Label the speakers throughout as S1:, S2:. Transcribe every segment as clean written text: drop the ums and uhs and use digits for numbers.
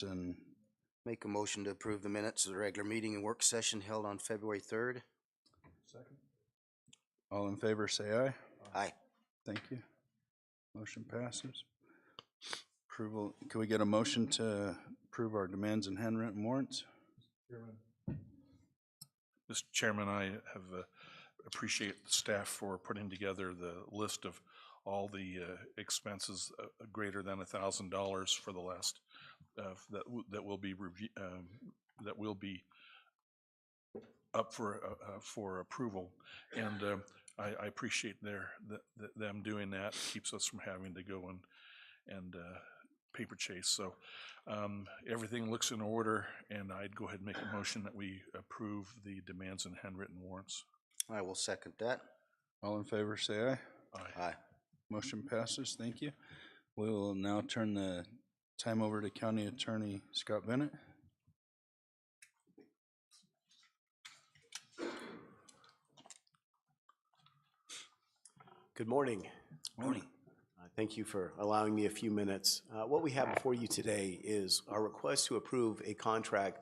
S1: And
S2: Make a motion to approve the minutes of the regular meeting and work session held on February 3rd.
S3: Second.
S1: all in favor, say aye.
S2: Aye.
S1: Thank you. Motion passes. Approval, can we get a motion to approve our demands and handwritten warrants?
S3: Mr. Chairman, I have appreciate the staff for putting together the list of all the expenses greater than $1,000 for the last that will be that will be up for approval, and I appreciate them doing that. It keeps us from having to go and paper chase. So everything looks in order, and I'd go ahead and make a motion that we approve the demands and handwritten warrants.
S2: I will second that.
S1: All in favor, say aye.
S3: Aye.
S2: Aye.
S1: Motion passes. Thank you. We will now turn the time over to County Attorney Scott Bennett.
S4: Good morning.
S2: Morning.
S4: Thank you for allowing me a few minutes. What we have before you today is our request to approve a contract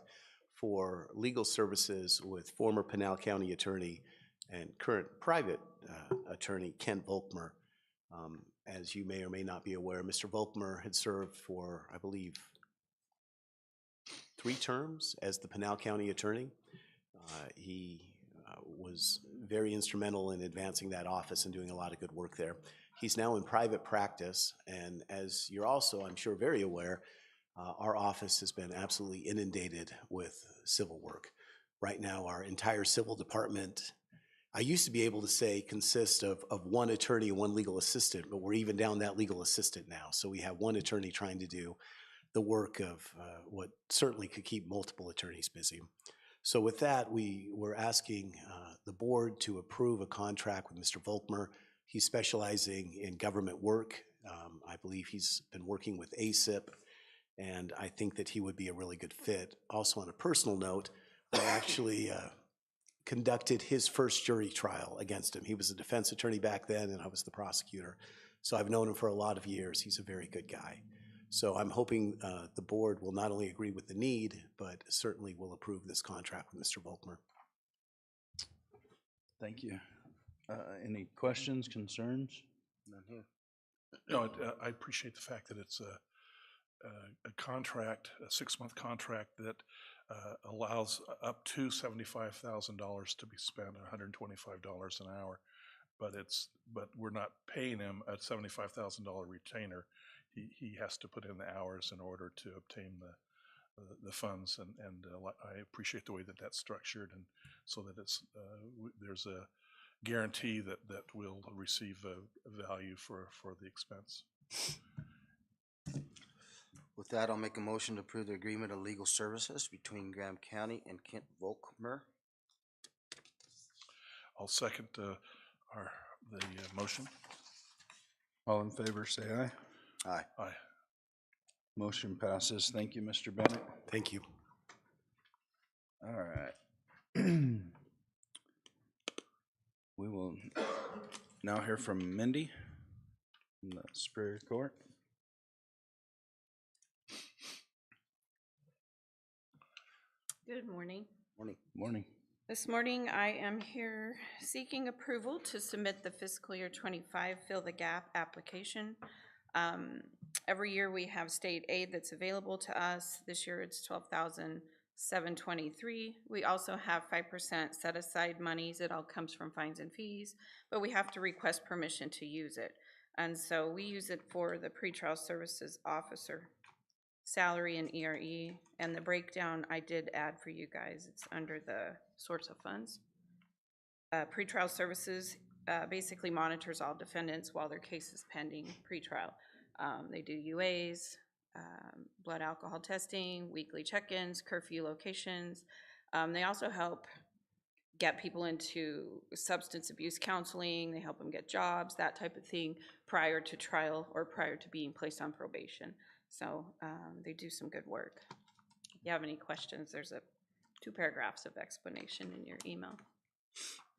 S4: for legal services with former Pinal County Attorney and current private attorney Kent Volkmer. As you may or may not be aware, Mr. Volkmer had served for, I believe, 3 terms as the Pinal County Attorney. He was very instrumental in advancing that office and doing a lot of good work there. He's now in private practice, and as you're also, I'm sure, very aware, our office has been absolutely inundated with civil work. Right now, our entire civil department, I used to be able to say, consists of 1 attorney and 1 legal assistant, but we're even down that legal assistant now. So we have 1 attorney trying to do the work of what certainly could keep multiple attorneys busy. So with that, we were asking the board to approve a contract with Mr. Volkmer. He's specializing in government work. I believe he's been working with ASIP, and I think that he would be a really good fit. Also, on a personal note, I actually conducted his first jury trial against him. He was a defense attorney back then, and I was the prosecutor. So I've known him for a lot of years. He's a very good guy. So I'm hoping the board will not only agree with the need, but certainly will approve this contract with Mr. Volkmer.
S1: Thank you. Any questions, concerns?
S2: None here.
S3: No, I appreciate the fact that it's a contract, a 6-month contract that allows up to $75,000 to be spent, $125 an hour. But we're not paying him a $75,000 retainer. He has to put in the hours in order to obtain the funds, and I appreciate the way that that's structured, and so that it's there's a guarantee that we'll receive a value for the expense.
S2: With that, I'll make a motion to approve the agreement of legal services between Graham County and Kent Volkmer.
S3: I'll second the motion.
S1: All in favor, say aye.
S2: Aye.
S3: Aye.
S1: Motion passes. Thank you, Mr. Bennett.
S4: Thank you.
S1: All right. We will now hear from Mindy from the Superior Court.
S5: Good morning.
S2: Morning.
S1: Morning.
S5: This morning I am here seeking approval to submit the fiscal year 25 Fill the Gap application. Every year we have state aid that's available to us. This year it's $12,723. We also have 5% set aside monies. It all comes from fines and fees, but we have to request permission to use it. And so we use it for the pretrial services officer salary and ERE, and the breakdown I did add for you guys. It's under the source of funds. Pretrial services basically monitors all defendants while their case is pending pretrial. They do UAs, blood alcohol testing, weekly check-ins, curfew locations. They also help get people into substance abuse counseling. They help them get jobs, that type of thing, prior to trial or prior to being placed on probation. So they do some good work. If you have any questions, there's 2 paragraphs of explanation in your email.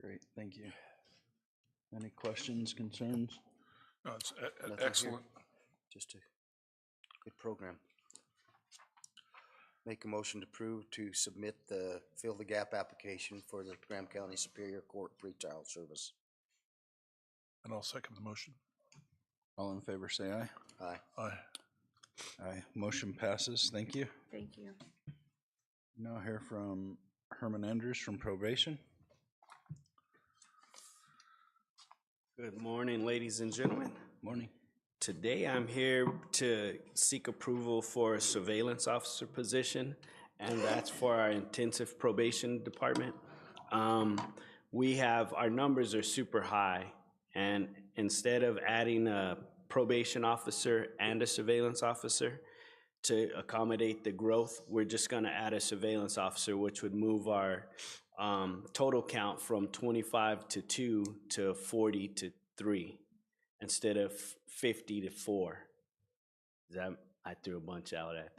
S1: Great, thank you. Any questions, concerns?
S3: No, it's
S2: Nothing
S3: excellent.
S2: Here. Just a good program. Make a motion to approve to submit the fill the gap application for the Graham County Superior Court pretrial service.
S3: And I'll second the motion.
S1: All in favor, say aye.
S2: Aye.
S3: Aye.
S1: Aye. Motion passes. Thank you.
S5: Thank you.
S1: Now hear from Herman Andrews from probation.
S6: Good morning, ladies and gentlemen.
S1: Morning.
S6: Today I'm here to seek approval for a surveillance officer position, and that's for our intensive probation department. Our numbers are super high, and instead of adding a probation officer and a surveillance officer to accommodate the growth, we're just gonna add a surveillance officer, which would move our total count from 25 to 2 to 40 to 3 instead of 50 to 4. I threw a bunch out at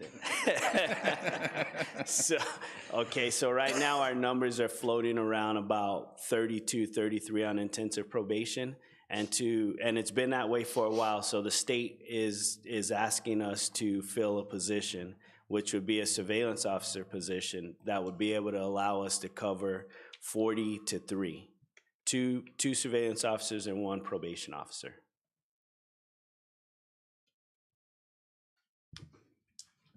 S6: that. So right now our numbers are floating around about 32, 33 on intensive probation. And it's been that way for a while. So the state is asking us to fill a position, which would be a surveillance officer position that would be able to allow us to cover 40 to 3. Two surveillance officers and 1 probation officer.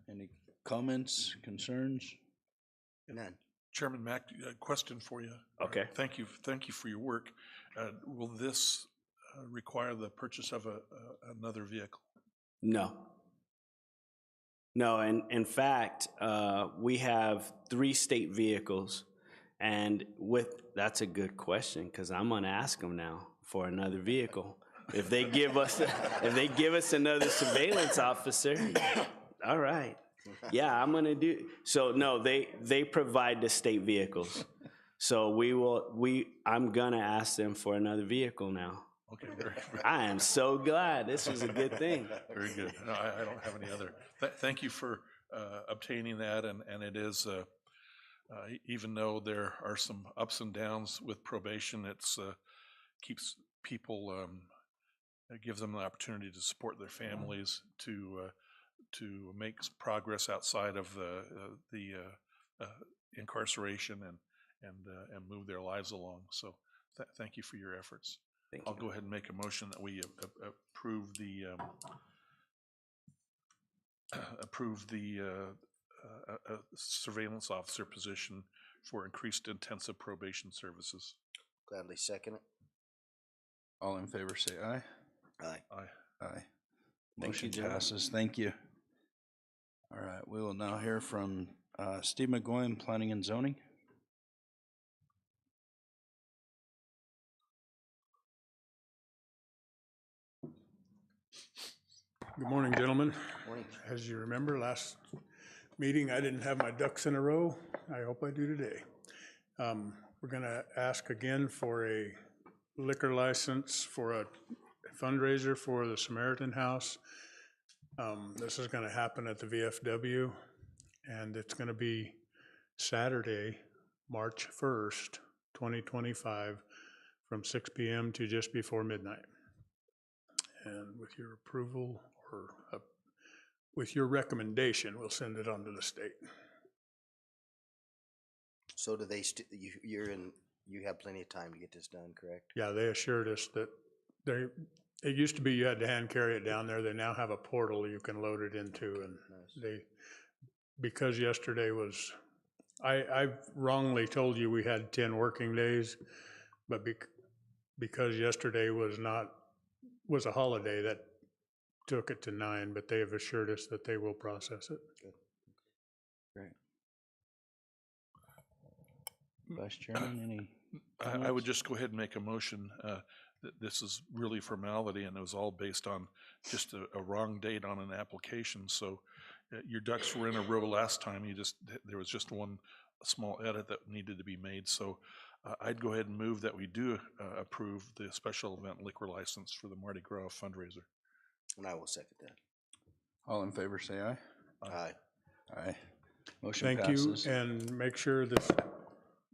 S1: Any comments, concerns?
S2: None.
S3: Chairman Mack, a question for you.
S6: Okay.
S3: Thank you for your work. Will this require the purchase of another vehicle?
S6: No. No, and in fact, we have 3 state vehicles, and that's a good question, because I'm gonna ask them now for another vehicle. If they give us another surveillance officer, all right. Yeah, I'm gonna do, so no, they provide the state vehicles. So I'm gonna ask them for another vehicle now.
S3: Okay, very,
S6: I am so glad. This is a good thing.
S3: very good. No, I don't have any other. Thank you for obtaining that, and it is, even though there are some ups and downs with probation, it's keeps people, it gives them the opportunity to support their families, to make progress outside of the incarceration and move their lives along. So thank you for your efforts.
S6: Thank
S3: I'll
S6: you.
S3: go ahead and make a motion that we approve the surveillance officer position for increased intensive probation services.
S2: Gladly second it.
S1: All in favor, say aye.
S2: Aye.
S3: Aye.
S1: Aye.
S6: Thank
S1: Motion
S6: you, gentlemen.
S1: passes. Thank you. All right, we will now hear from Steve McGoyan, Planning and Zoning.
S7: Good morning, gentlemen.
S2: Morning.
S7: As you remember, last meeting, I didn't have my ducks in a row. I hope I do today. We're going to ask again for a liquor license for a fundraiser for the Samaritan House. This is going to happen at the VFW, and it's going to be Saturday, March 1st, 2025, from 6 p.m. to just before midnight. And with your approval, or with your recommendation, we'll send it on to the state.
S2: So do they, you have plenty of time to get this done, correct?
S7: Yeah, they assured us that it used to be you had to hand carry it down there. They now have a portal you can load it into, and
S2: Nice.
S7: because yesterday was, I wrongly told you we had 10 working days, but because yesterday was a holiday, that took it to 9, but they have assured us that they will process it.
S1: Great. Vice Chairman, any?
S3: I would just go ahead and make a motion that this is really formality, and it was all based on just a wrong date on an application. So your ducks were in a row last time. There was just one small edit that needed to be made. So I'd go ahead and move that we do approve the special event liquor license for the Mardi Gras fundraiser.
S2: And I will second that.
S1: All in favor, say aye.
S2: Aye.
S1: Aye. Motion
S7: Thank
S1: passes.
S7: you, and make sure that,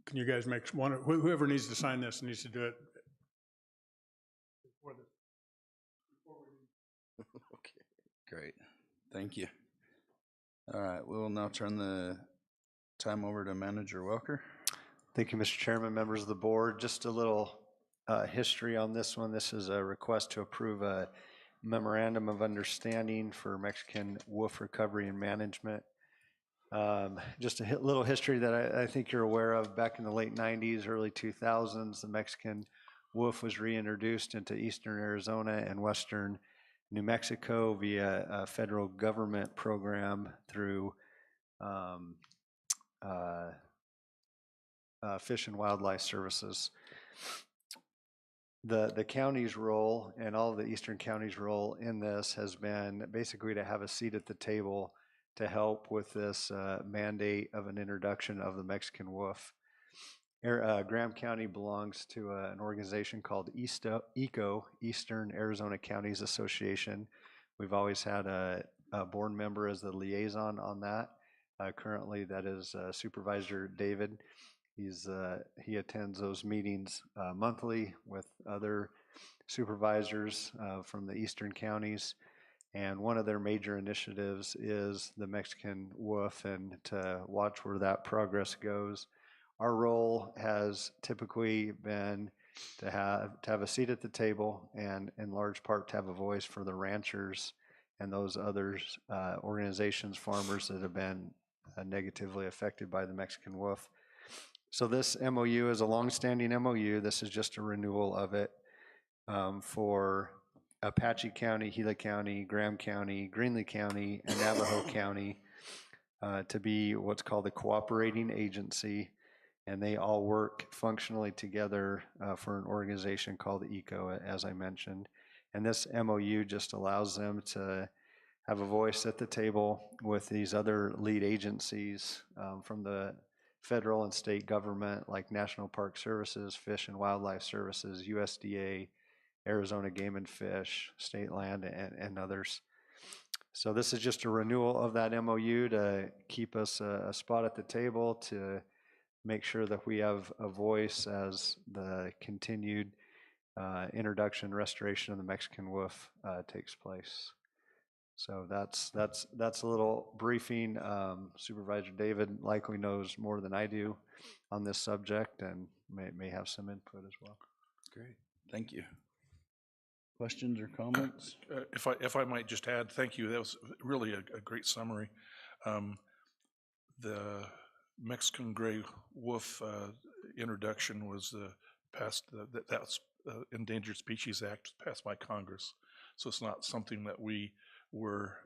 S7: can you guys make one, whoever needs to sign this needs to do it.
S2: Okay.
S1: Great, thank you. All right, we will now turn the time over to Manager Welker.
S8: Thank you, Mr. Chairman, members of the board. Just a little history on this one. This is a request to approve a memorandum of understanding for Mexican wolf recovery and management. Just a little history that I think you're aware of. Back in the late 90s, early 2000s, the Mexican wolf was reintroduced into eastern Arizona and western New Mexico via a federal government program through Fish and Wildlife Services. The county's role and all of the eastern counties' role in this has been basically to have a seat at the table to help with this mandate of an introduction of the Mexican wolf. Graham County belongs to an organization called ECO, Eastern Arizona Counties Association. We've always had a board member as the liaison on that. Currently, that is Supervisor David. He attends those meetings monthly with other supervisors from the eastern counties. And one of their major initiatives is the Mexican wolf and to watch where that progress goes. Our role has typically been to have a seat at the table and in large part to have a voice for the ranchers and those other organizations, farmers that have been negatively affected by the Mexican wolf. So this MOU is a longstanding MOU. This is just a renewal of it for Apache County, Gila County, Graham County, Greenlee County, and Navajo County to be what's called the cooperating agency. And they all work functionally together for an organization called ECO, as I mentioned. And this MOU just allows them to have a voice at the table with these other lead agencies from the federal and state government, like National Park Services, Fish and Wildlife Services, USDA, Arizona Game and Fish, State Land, and others. So this is just a renewal of that MOU to keep us a spot at the table, to make sure that we have a voice as the continued introduction, restoration of the Mexican wolf takes place. So that's a little briefing. Supervisor David likely knows more than I do on this subject and may have some input as well.
S1: Great, thank you. Questions or comments?
S3: If I might just add, thank you. That was really a great summary. The Mexican gray wolf introduction was passed. That's Endangered Species Act passed by Congress. So it's not something that we were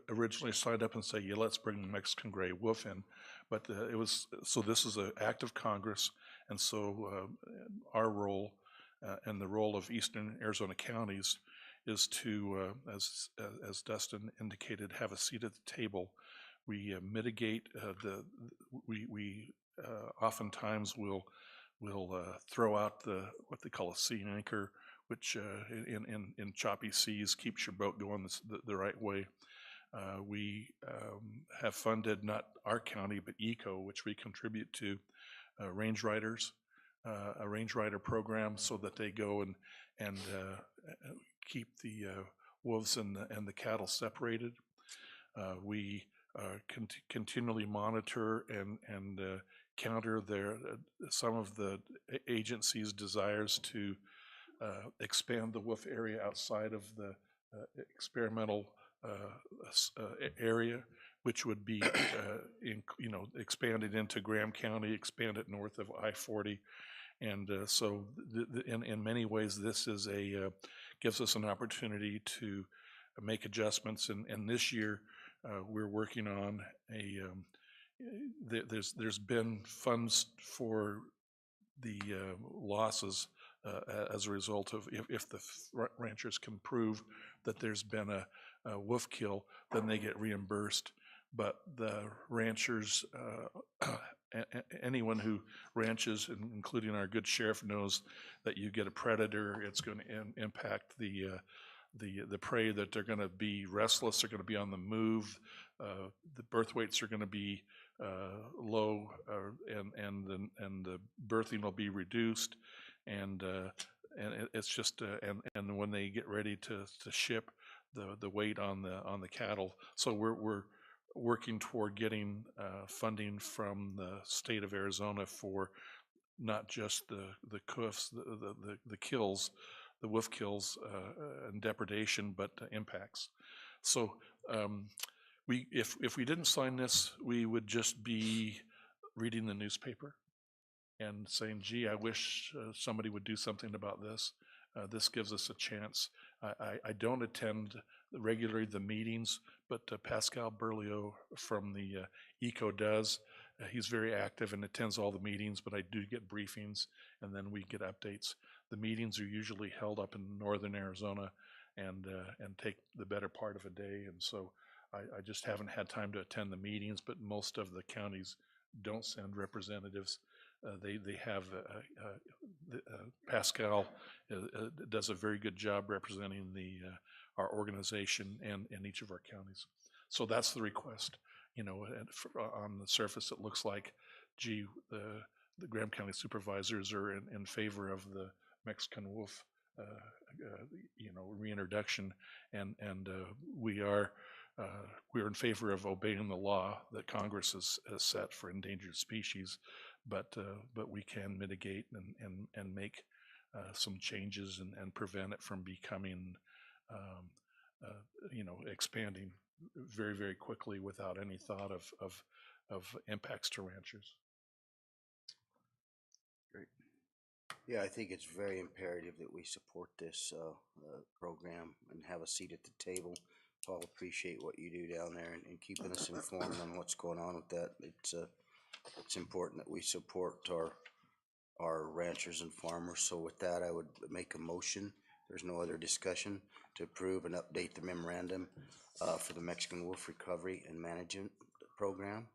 S3: originally signed up and say, yeah, let's bring the Mexican gray wolf in. But it was, so this is an act of Congress. And so our role and the role of Eastern Arizona counties is to, as Dustin indicated, have a seat at the table. We mitigate we oftentimes will throw out what they call a sea anchor, which in choppy seas keeps your boat going the right way. We have funded, not our county, but ECO, which we contribute to, range riders, a range rider program, so that they go and keep the wolves and the cattle separated. We continually monitor and counter some of the agency's desires to expand the wolf area outside of the experimental area, which would be expanded into Graham County, expanded north of I-40. And so in many ways, this is gives us an opportunity to make adjustments. And this year, we're working on there's been funds for the losses as a result of if the ranchers can prove that there's been a wolf kill, then they get reimbursed. But the ranchers, anyone who ranches, including our good sheriff, knows that you get a predator, it's going to impact the prey, that they're going to be restless, they're going to be on the move, the birth weights are going to be low, and the birthing will be reduced, and it's just and when they get ready to ship, the weight on the cattle. So we're working toward getting funding from the state of Arizona for not just the CUFs, the kills, the wolf kills and depredation, but impacts. So if we didn't sign this, we would just be reading the newspaper and saying, gee, I wish somebody would do something about this. This gives us a chance. I don't attend regularly the meetings, but Pascal Berlioz from the ECO does. He's very active and attends all the meetings, but I do get briefings, and then we get updates. The meetings are usually held up in northern Arizona and take the better part of a day, and so I just haven't had time to attend the meetings, but most of the counties don't send representatives. They have Pascal does a very good job representing our organization and each of our counties. So that's the request. On the surface, it looks like, gee, the Graham County Supervisors are in favor of the Mexican wolf, reintroduction, and we're in favor of obeying the law that Congress has set for endangered species, but we can mitigate and make some changes and prevent it from becoming, expanding very, very quickly without any thought of impacts to ranchers.
S1: Great.
S2: Yeah, I think it's very imperative that we support this program and have a seat at the table. Paul, appreciate what you do down there and keeping us informed on what's going on with that. It's important that we support our ranchers and farmers. So with that, I would make a motion. There's no other discussion to approve and update the memorandum for the Mexican Wolf Recovery and Management Program.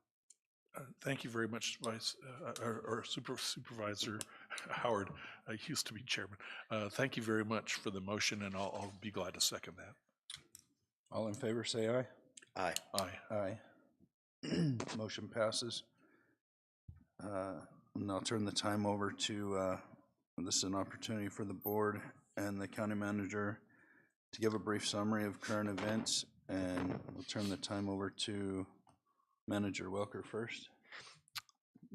S3: Thank you very much, Supervisor Howard. I used to be chairman. Thank you very much for the motion, and I'll be glad to second that.
S1: All in favor, say aye.
S2: Aye.
S3: Aye.
S1: Aye. Motion passes. And I'll turn the time over to, this is an opportunity for the board and the county manager to give a brief summary of current events, and we'll turn the time over to Manager Welker first.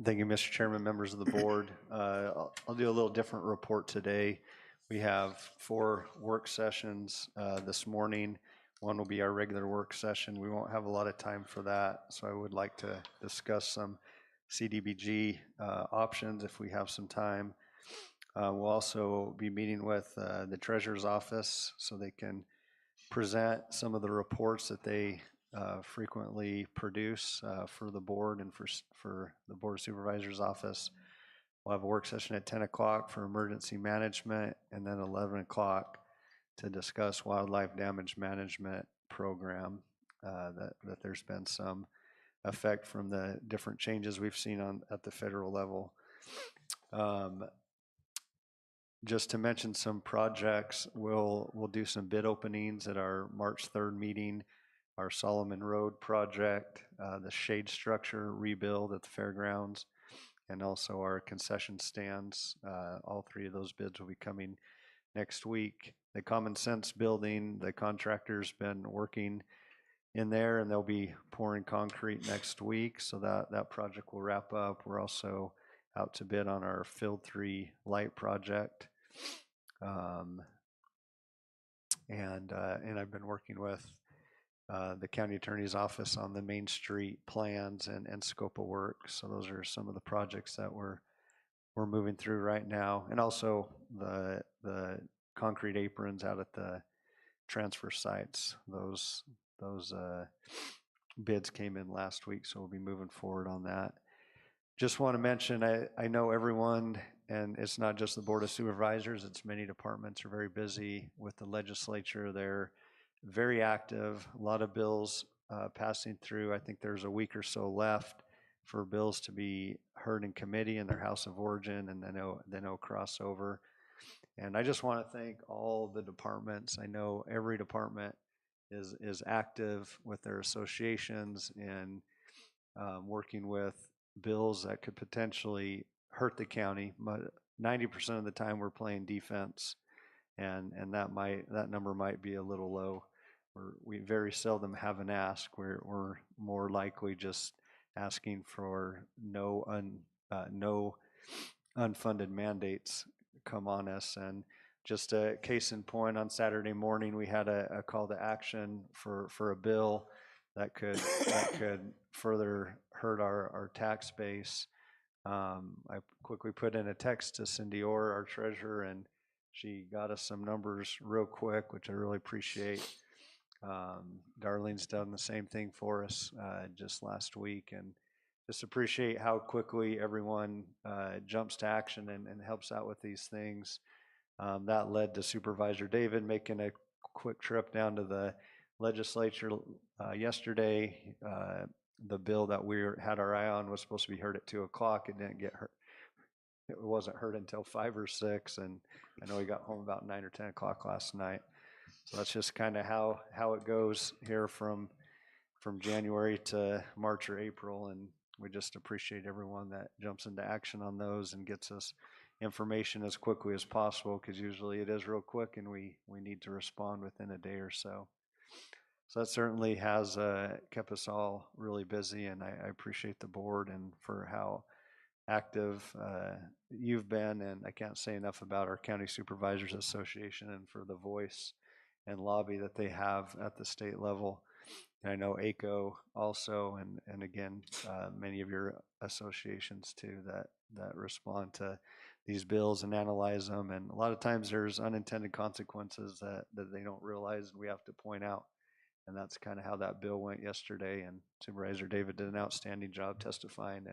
S8: Thank you, Mr. Chairman, members of the board. I'll do a little different report today. We have 4 work sessions this morning. One will be our regular work session. We won't have a lot of time for that, so I would like to discuss some CDBG options if we have some time. We'll also be meeting with the Treasurer's Office so they can present some of the reports that they frequently produce for the board and for the Board of Supervisors Office. We'll have a work session at 10 o'clock for emergency management, and then 11 o'clock to discuss wildlife damage management program, that there's been some effect from the different changes we've seen at the federal level. Just to mention some projects, we'll do some bid openings at our March 3rd meeting. Our Solomon Road project, the shade structure rebuild at the fairgrounds, and also our concession stands. All 3 of those bids will be coming next week. The Common Sense building, the contractor's been working in there, and they'll be pouring concrete next week, so that project will wrap up. We're also out to bid on our Field 3 light project. And I've been working with the county attorney's office on the Main Street plans and scope of work. So those are some of the projects that we're moving through right now. And also the concrete aprons out at the transfer sites. Those bids came in last week, so we'll be moving forward on that. Just want to mention, I know everyone, and it's not just the Board of Supervisors, it's many departments are very busy with the legislature. They're very active, a lot of bills passing through. I think there's a week or so left for bills to be heard in committee in their House of Origin, and then no crossover. And I just want to thank all the departments. I know every department is active with their associations and working with bills that could potentially hurt the county. But 90% of the time we're playing defense, and that number might be a little low. we very seldom have an ask. We're more likely just asking for no unfunded mandates come on us. And just a case in point, on Saturday morning, we had a call to action for a bill that could further hurt our tax base. I quickly put in a text to Cindy Orr, our treasurer, and she got us some numbers real quick, which I really appreciate. Darlene's done the same thing for us just last week, and just appreciate how quickly everyone jumps to action and helps out with these things. That led to Supervisor David making a quick trip down to the legislature yesterday. The bill that we had our eye on was supposed to be heard at 2 o'clock. It didn't get heard. It wasn't heard until 5 or 6, and I know he got home about 9 or 10 o'clock last night. So that's just kind of how it goes here from January to March or April, and we just appreciate everyone that jumps into action on those and gets us information as quickly as possible, because usually it is real quick and we need to respond within a day or so. So that certainly has kept us all really busy, and I appreciate the board and for how active you've been, and I can't say enough about our County Supervisors Association and for the voice and lobby that they have at the state level. And I know ACO also, and again, many of your associations too that respond to these bills and analyze them. And a lot of times there's unintended consequences that they don't realize, and we have to point out. And that's kind of how that bill went yesterday. And Supervisor David did an outstanding job testifying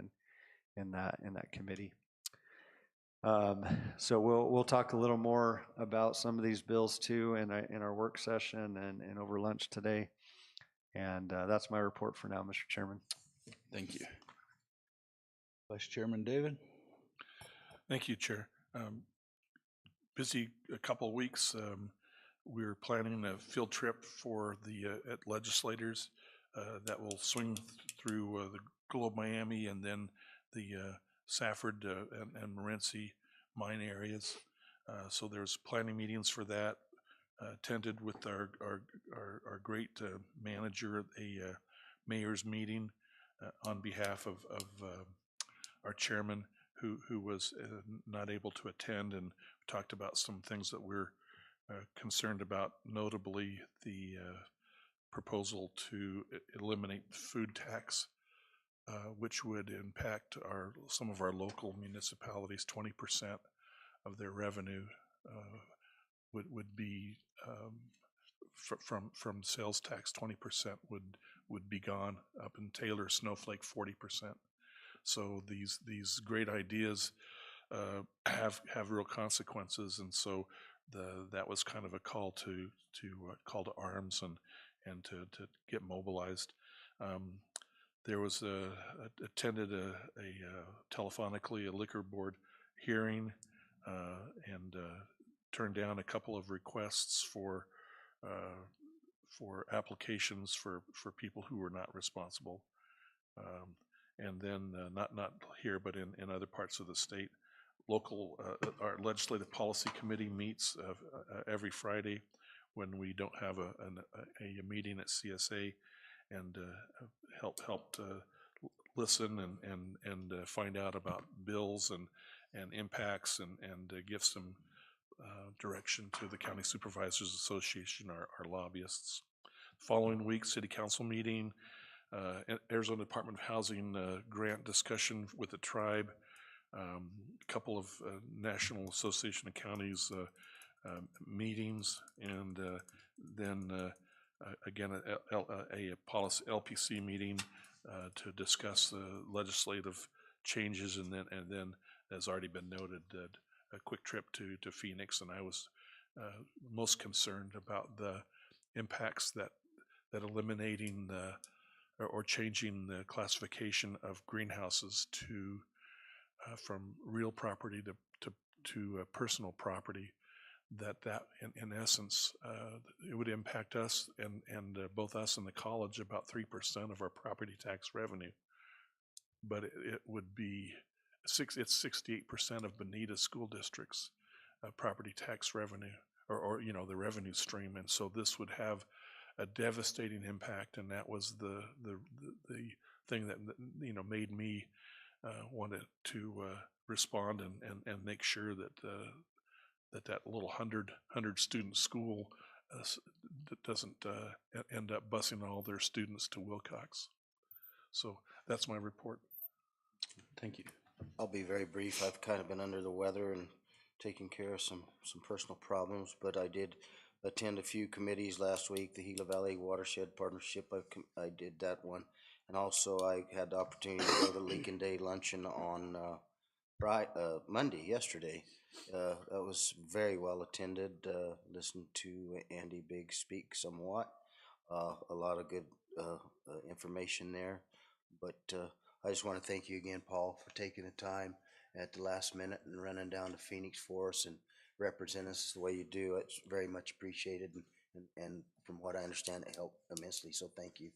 S8: in that committee. So we'll talk a little more about some of these bills too in our work session and over lunch today. And that's my report for now, Mr. Chairman.
S1: Thank you. Vice Chairman David?
S3: Thank you, Chair. Busy a couple of weeks. We're planning a field trip for the legislators that will swing through the Globe Miami and then the Safford and Morenci mine areas. So there's planning meetings for that. Attended with our great manager at a mayor's meeting on behalf of our chairman who was not able to attend, and talked about some things that we're concerned about, notably the proposal to eliminate the food tax, which would impact some of our local municipalities. 20% of their revenue would be from sales tax. 20% would be gone. Up in Taylor, Snowflake, 40%. So these great ideas have real consequences, and so that was kind of a call to arms and to get mobilized. There was attended telephonically a liquor board hearing and turned down a couple of requests for applications for people who were not responsible. And then not here, but in other parts of the state. Our legislative policy committee meets every Friday when we don't have a meeting at CSA, and helped listen and find out about bills and impacts and give some direction to the County Supervisors Association, our lobbyists. Following week, City Council meeting, Arizona Department of Housing grant discussion with the tribe, a couple of National Association of Counties meetings, and then again a policy LPC meeting to discuss the legislative changes, and then as already been noted, a quick trip to Phoenix. And I was most concerned about the impacts that eliminating or changing the classification of greenhouses to from real property to personal property, that in essence it would impact us and both us and the college about 3% of our property tax revenue. But it would be it's 68% of Bonita School District's property tax revenue, or the revenue stream, and so this would have a devastating impact, and that was the thing that, you know, made me want to respond and make sure that that little 100 student school doesn't end up busing all their students to Wilcox. So that's my report.
S1: Thank you.
S2: I'll be very brief. I've kind of been under the weather and taking care of some personal problems, but I did attend a few committees last week. The Gila Valley Watershed Partnership, I did that one. And also I had the opportunity to go to the Lincoln Day Luncheon on Monday, yesterday. That was very well attended. Listened to Andy Biggs speak somewhat. A lot of good information there. But I just want to thank you again, Paul, for taking the time at the last minute and running down to Phoenix for us and represent us the way you do. It's very much appreciated, and from what I understand, it helped immensely. So thank you.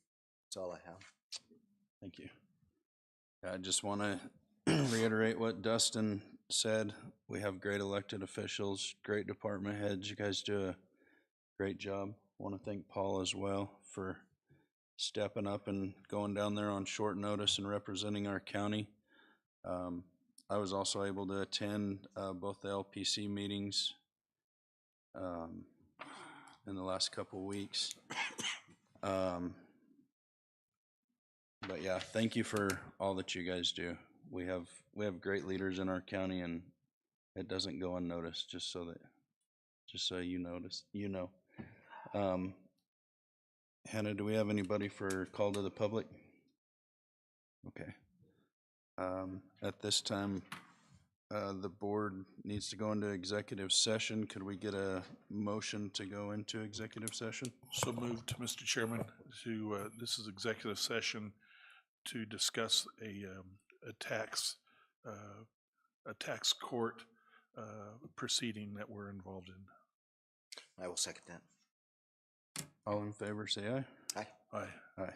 S2: That's all I have.
S1: Thank you. I just want to reiterate what Dustin said. We have great elected officials, great department heads. You guys do a great job. Want to thank Paul as well for stepping up and going down there on short notice and representing our county. I was also able to attend both the LPC meetings in the last couple weeks. But yeah, thank you for all that you guys do. We have great leaders in our county, and it doesn't go unnoticed. Just so you notice, you know. Hannah, do we have anybody for call to the public? Okay. At this time, the board needs to go into executive session. Could we get a motion to go into executive session?
S3: So moved, Mr. Chairman, to, this is executive session to discuss a tax court proceeding that we're involved in.
S2: I will second that.
S1: All in favor, say aye.
S2: Aye.
S3: Aye.
S1: Aye.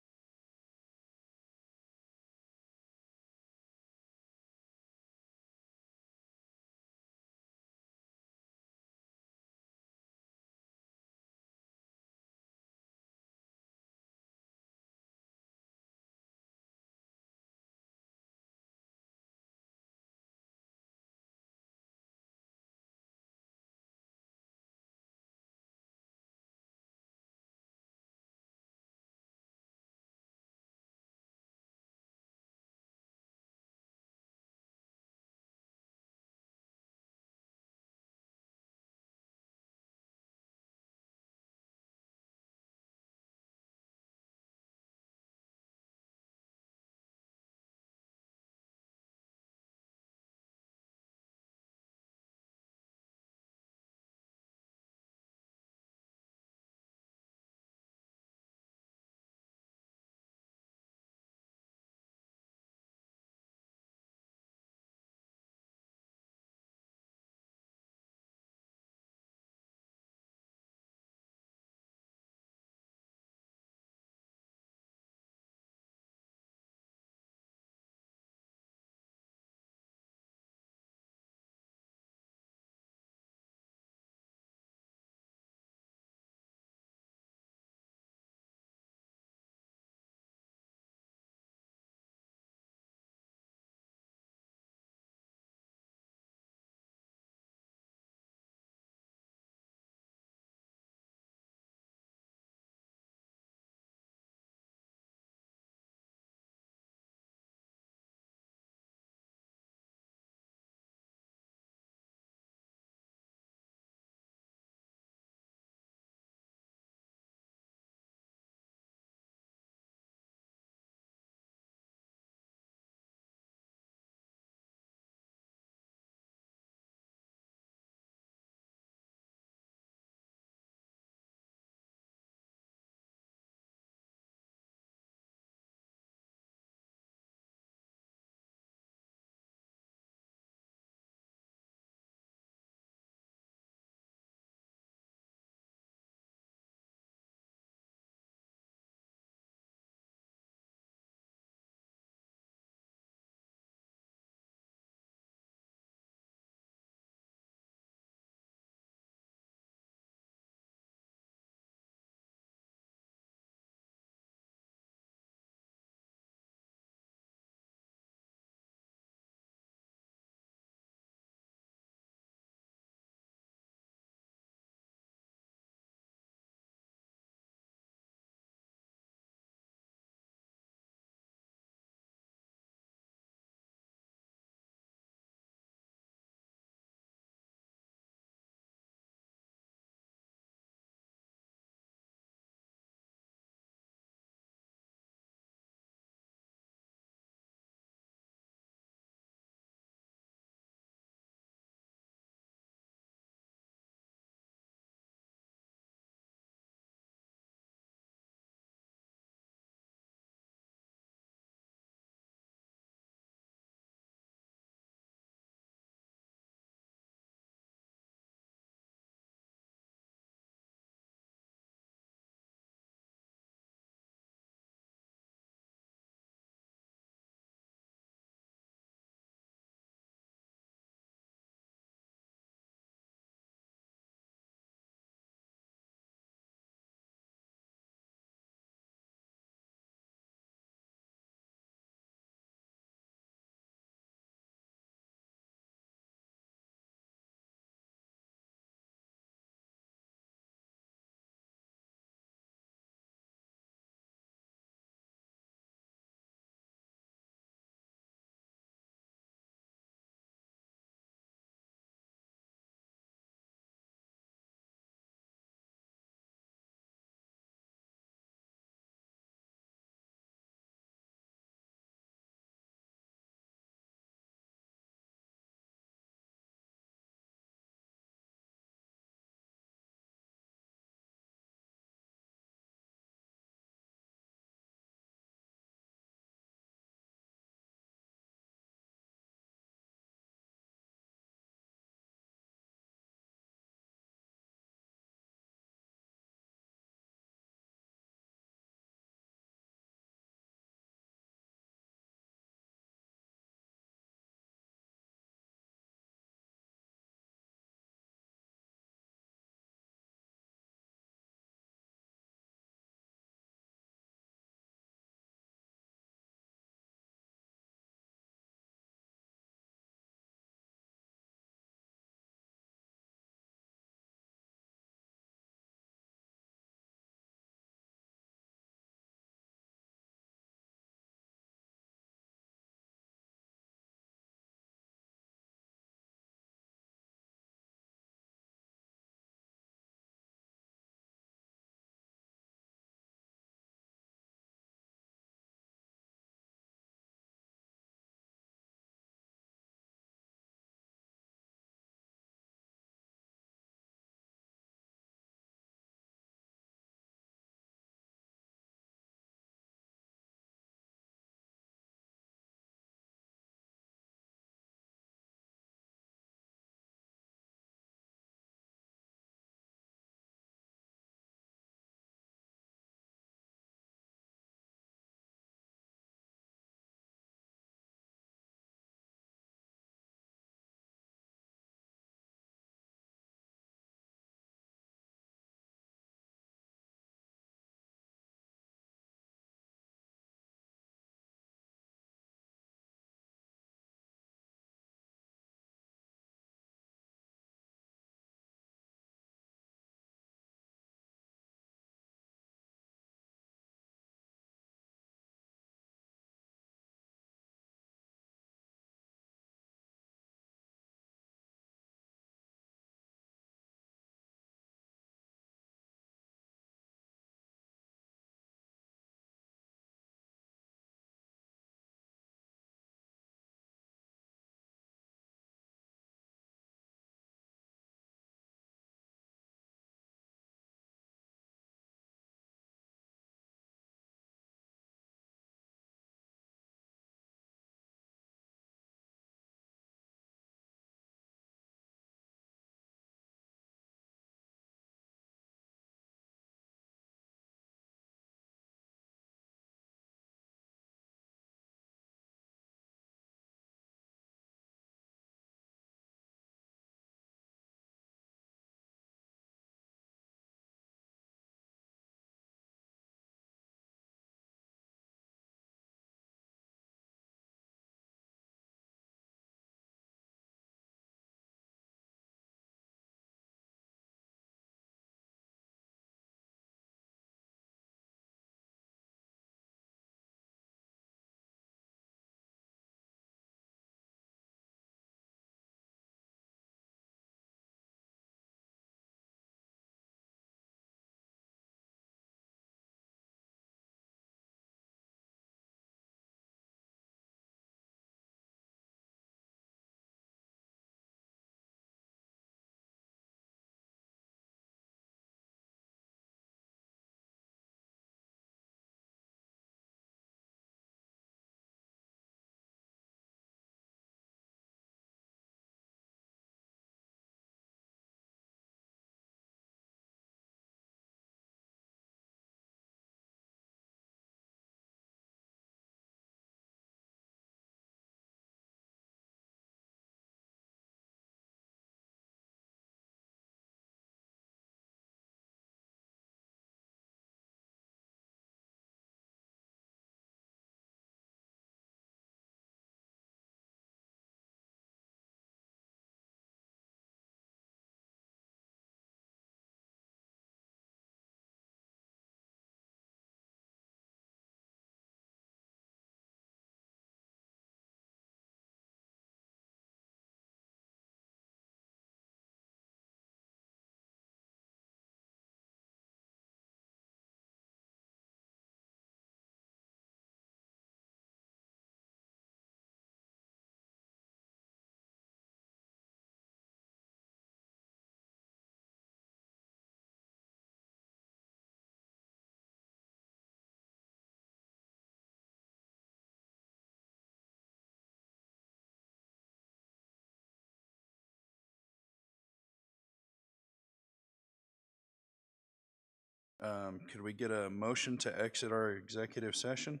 S1: Could we get a motion to exit our executive session?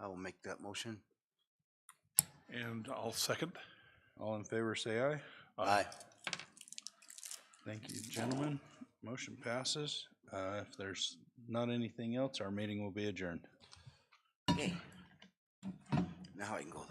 S2: I will make that motion.
S3: And I'll second.
S1: All in favor, say aye.
S2: Aye.
S1: Thank you, gentlemen. Motion passes. If there's not anything else, our meeting will be adjourned.
S2: Okay. Now I can go.